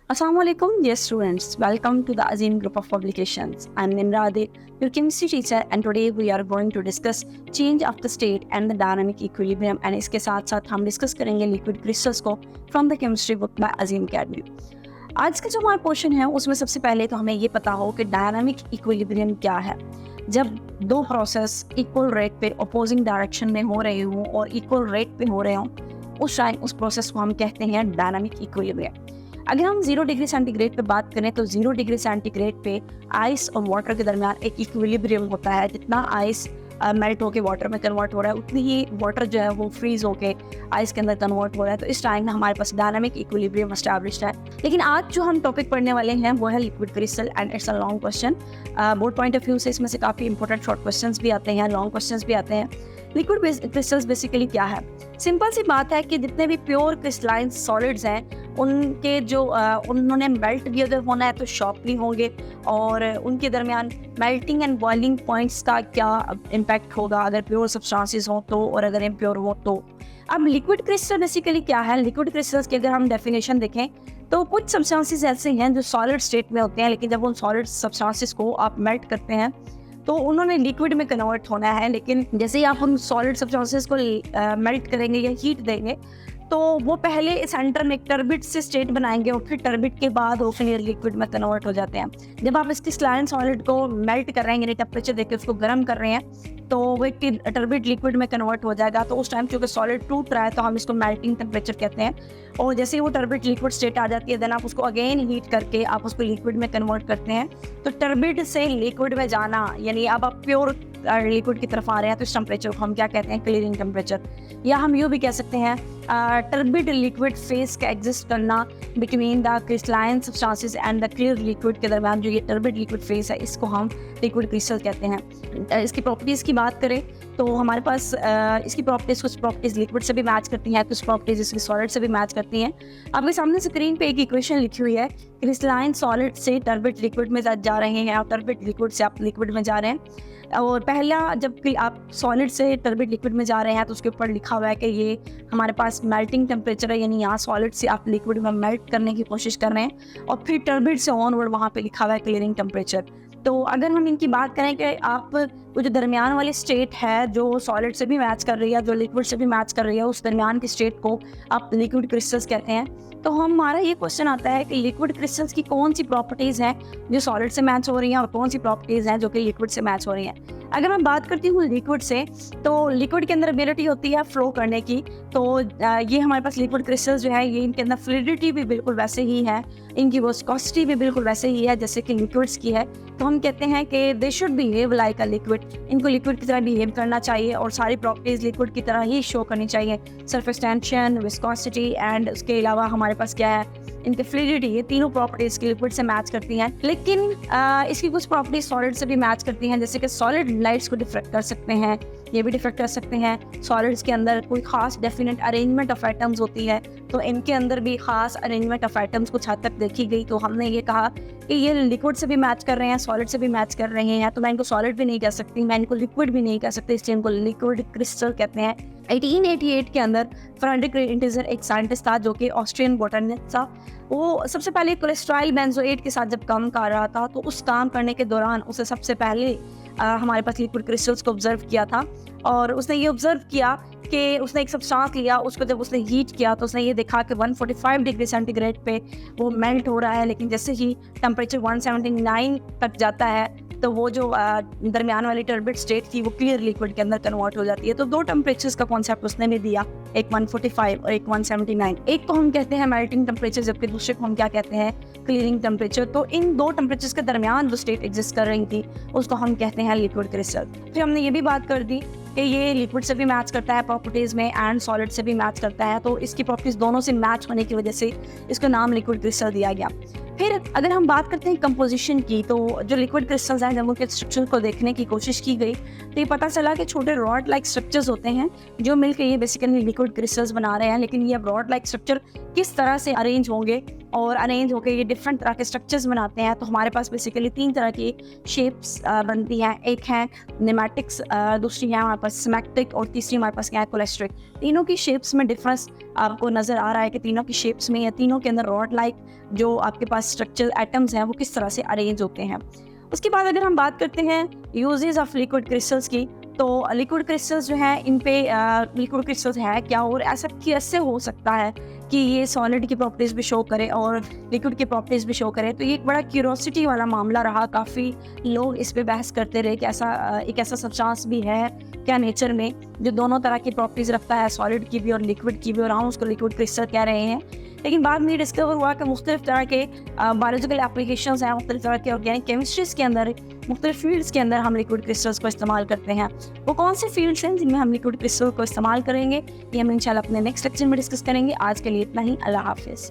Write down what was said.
Assalamualaikum, dear students. Welcome to the Azim Group of Publications. I'm Nimrade, your chemistry teacher, and today we are going to discuss change of the state and the dynamic equilibrium. And इसके साथ साथ हम discuss करेंगे liquid crystals को from the chemistry book by Azim Academy. आज का जो हमारा पोर्शन है उसमें सबसे पहले तो हमें ये पता हो कि डायनामिक इक्विलिब्रियम क्या है। जब दो प्रोसेस इक्वल रेट पे अपोजिंग डायरेक्शन में हो रहे हों और इक्वल रेट पे हो रहे हों, उस टाइम उस प्रोसेस को हम कहते हैं डायनामिक इक्विलिब्रियम। अगर हम 0 डिग्री सेंटीग्रेड पे बात करें तो 0 डिग्री सेंटीग्रेड पे आइस और वाटर के दरमियान एक इक्विलिब्रियम होता है। जितना आइस मेल्ट होके वाटर में कन्वर्ट हो रहा है उतनी ही वाटर जो है वो फ्रीज होके आइस के अंदर कन्वर्ट हो रहा है। तो इस टाइम में हमारे पास डायनामिक इक्विलिब्रियम एस्टैब्लिश्ड है। लेकिन आज जो हम टॉपिक पढ़ने वाले हैं वो है liquid crystal and it's a long question. Board point of view से इसमें से काफ़ी इंपॉर्टेंट शॉर्ट क्वेश्चंस भी आते हैं, लॉन्ग क्वेश्चंस भी आते हैं। लिक्विड क्रिस्टल्स बेसिकली क्या है? सिंपल सी बात है कि जितने भी प्योर क्रिस्टलाइन सॉलिड्स हैं उनके जो उन्होंने मेल्ट भी अगर होना है तो शॉर्पली होंगे, और उनके दरमियान मेल्टिंग एंड बॉइलिंग पॉइंट्स का क्या इम्पैक्ट होगा अगर प्योर सब्सटेंसेस हो तो, और अगर इम्प्योर हो तो। अब लिक्विड क्रिस्टल बेसिकली क्या है? लिक्विड क्रिस्टल्स की अगर हम डेफिनेशन देखें तो कुछ सब्सटेंसेस ऐसे हैं जो सॉलिड स्टेट में होते हैं, लेकिन जब उन सॉलिड सब्सटेंसेस को आप मेल्ट करते हैं तो उन्होंने लिक्विड में कन्वर्ट होना है। लेकिन जैसे ही आप उन सॉलिड सब्सटेंसेस को मेल्ट करेंगे या हीट देंगे तो वो पहले सेंटर में एक टर्बिड से स्टेट बनाएंगे और फिर टर्बिड के बाद वो फिर लिक्विड में कन्वर्ट हो जाते हैं। जब आप इसकी क्रिस्टलाइन सॉलिड को मेल्ट कर रहे हैं, यानी टेम्परेचर देकर उसको गर्म कर रहे हैं, तो वो एक टर्बिड लिक्विड में कन्वर्ट हो जाएगा। तो उस टाइम क्योंकि सॉलिड टूट रहा है तो हम इसको मेल्टिंग टेम्परेचर कहते हैं। और जैसे ही वो टर्बिड लिक्विड स्टेट आ जाती है देन आप उसको अगेन हीट करके आप उसको लिक्विड में कन्वर्ट करते हैं। तो टर्बिड से लिक्विड में जाना, यानी अब आप प्योर लिक्विड की तरफ आ रहे हैं, तो इस टेम्परेचर को हम क्या कहते हैं? Clearing temperature. या हम यूँ भी कह सकते हैं टर्बिड लिक्विड फेज का एग्जिस्ट करना between the crystalline substances and the clear liquid के दरमियान जो ये टर्बिड लिक्विड फेज है इसको हम लिक्विड क्रिस्टल कहते हैं। इसकी प्रॉपर्टीज़ की बात करें तो हमारे पास इसकी प्रॉपर्टीज़, कुछ प्रॉपर्टीज़ लिक्विड से भी मैच करती हैं, कुछ प्रॉपर्टीज़ इसकी सॉलिड से भी मैच करती हैं। आपके सामने स्क्रीन पे एक इक्वेशन लिखी हुई है, क्रिस्टलाइन सॉलिड से टर्बिड लिक्विड में जा रहे हैं और टर्बिड लिक्विड से आप लिक्विड में जा रहे हैं। और पहला जब आप सॉलिड से टर्बिड लिक्विड में जा रहे हैं तो उसके ऊपर लिखा हुआ है कि ये हमारे पास मेल्टिंग टेम्परेचर है, यानी यहाँ सॉलिड से आप लिक्विड में मेल्ट करने की कोशिश कर रहे हैं। और फिर टर्बिड से ऑनवर्ड वहाँ पे लिखा हुआ है क्लियरिंग टेम्परेचर। तो अगर हम इनकी बात करें कि आप वो जो दरमियान वाली स्टेट है जो सॉलिड से भी मैच कर रही है, जो लिक्विड से भी मैच कर रही है, उस दरमियान की स्टेट को आप लिक्विड क्रिस्टल्स कहते हैं। तो हमारा ये क्वेश्चन आता है कि लिक्विड क्रिस्टल्स की कौन सी प्रॉपर्टीज़ हैं जो सॉलिड से मैच हो रही हैं और कौन सी प्रॉपर्टीज़ हैं जो कि लिक्विड से मैच हो रही हैं। अगर मैं बात करती हूँ लिक्विड से, तो लिक्विड के अंदर एबिलिटी होती है फ्लो करने की। तो ये हमारे पास लिक्विड क्रिस्टल्स जो है ये इनके अंदर फ्लूइडिटी भी बिल्कुल वैसे ही है, इनकी विस्कोसिटी भी बिल्कुल वैसे ही है जैसे कि लिक्विड्स की है। तो हम कहते हैं कि they should behave like a liquid, इनको लिक्विड की तरह बिहेव करना चाहिए और सारी प्रॉपर्टीज़ लिक्विड की तरह ही शो करनी चाहिए। सरफेस टेंशन, विस्कोसिटी एंड उसके अलावा हमारे पास क्या है, इनके फ्लूइडिटी, ये तीनों प्रॉपर्टीज़ की लिक्विड से मैच करती हैं। लेकिन इसकी कुछ प्रॉपर्टीज सॉलिड से भी मैच करती हैं, जैसे कि सॉलिड लाइट्स को डिफ्रेक्ट कर सकते हैं, ये भी डिफ्रेक्ट कर सकते हैं। सॉलिड्स के अंदर कोई खास डेफिनेट अरेंजमेंट ऑफ एटम्स होती है, तो इनके अंदर भी खास अरेंजमेंट ऑफ एटम्स कुछ हद तक देखी गई। तो हमने ये कहा कि ये लिक्विड से भी मैच कर रहे हैं, सॉलिड से भी मैच कर रहे हैं, तो मैं इनको सॉलिड भी नहीं कह सकती, मैं इनको लिक्विड भी नहीं कह सकती, इसलिए इनको लिक्विड क्रिस्टल कहते हैं। 1888 के अंदर फ्रेडरिक इंटिजर एक साइंटिस्ट था जो कि ऑस्ट्रियन बोटनिस्ट था। वो सबसे पहले कोलेस्ट्रॉल बेंजोएट के साथ जब काम कर रहा था तो उस काम करने के दौरान उसे सबसे पहले हमारे पास लिक्विड क्रिस्टल्स को ऑब्जर्व किया था। और उसने ये ऑब्जर्व किया कि उसने एक सब्सटेंस लिया, उसको जब उसने हीट किया तो उसने ये देखा कि 145 डिग्री सेंटीग्रेड पे वो मेल्ट हो रहा है, लेकिन जैसे ही टेम्परेचर 179 तक जाता है तो वो जो दरमियान वाली टर्बिड स्टेट थी वो क्लियर लिक्विड के अंदर कन्वर्ट हो जाती है। तो दो टेम्परेचर्स का कॉन्सेप्ट उसने भी दिया, एक 145 और एक 179। एक को हम कहते हैं मेल्टिंग टेम्परेचर जबकि दूसरे को हम क्या कहते हैं? Clearing temperature. तो इन दो टेम्परेचर्स के दरमियान जो स्टेट एग्जिस्ट कर रही थी उसको हम कहते हैं लिक्विड क्रिस्टल। फिर हमने ये भी बात कर दी कि ये लिक्विड से भी मैच करता है प्रॉपर्टीज़ में एंड सॉलिड से भी मैच करता है, तो इसकी प्रॉपर्टीज़ दोनों से मैच होने की वजह से इसका नाम लिक्विड क्रिस्टल दिया गया। फिर अगर हम बात करते हैं कंपोजिशन की, तो जो लिक्विड क्रिस्टल्स हैं जब उनके स्ट्रक्चर को देखने की कोशिश की गई तो ये पता चला कि छोटे रॉड लाइक स्ट्रक्चर्स होते हैं जो मिलकर ये बेसिकली लिक्विड क्रिस्टल्स बना रहे हैं। लेकिन ये रॉड लाइक स्ट्रक्चर किस तरह से अरेंज होंगे और अरेंज होकर ये डिफरेंट तरह के स्ट्रक्चर्स बनाते हैं। तो हमारे पास बेसिकली 3 तरह की शेप्स बनती हैं। एक है नेमेटिक्स, दूसरी है हमारे पास सिमेट्रिक और तीसरी हमारे पास क्या है कोलेस्ट्रिक। तीनों की शेप्स में डिफरेंस आपको नज़र आ रहा है कि तीनों की शेप्स में या तीनों के अंदर रॉड लाइक जो आपके पास स्ट्रक्चर एटम्स हैं वो किस तरह से अरेंज होते हैं। उसके बाद अगर हम बात करते हैं यूजेस ऑफ लिक्विड क्रिस्टल्स की, तो लिक्विड क्रिस्टल्स जो हैं इन पे लिक्विड क्रिस्टल्स है क्या और ऐसा कैसे हो सकता है कि ये सॉलिड की प्रॉपर्टीज़ भी शो करे और लिक्विड की प्रॉपर्टीज़ भी शो करे। तो ये एक बड़ा क्यूरोसिटी वाला मामला रहा, काफ़ी लोग इस पे बहस करते रहे कि एक ऐसा सब्सटेंस भी है क्या नेचर में जो दोनों तरह की प्रॉपर्टीज़ रखता है, सॉलिड की भी और लिक्विड की भी, और हम उसको लिक्विड क्रिस्टल कह रहे हैं। लेकिन बाद में ये डिस्कवर हुआ कि मुख्तलिफ तरह के बायोलॉजिकल एप्लीकेशंस हैं, मुख्तलिफ तरह के ऑर्गेनिक केमिस्ट्रीज़ के अंदर, मुख्तलिफ फील्ड्स के अंदर हम लिक्विड क्रिस्टल्स को इस्तेमाल करते हैं। वो कौन से फील्ड्स हैं जिनमें हम लिक्विड क्रिस्टल को इस्तेमाल करेंगे, ये हम इंशाल्लाह अपने नेक्स्ट लेक्चर में डिस्कस करेंगे। आज के लिए इतना ही। अल्लाह हाफिज़।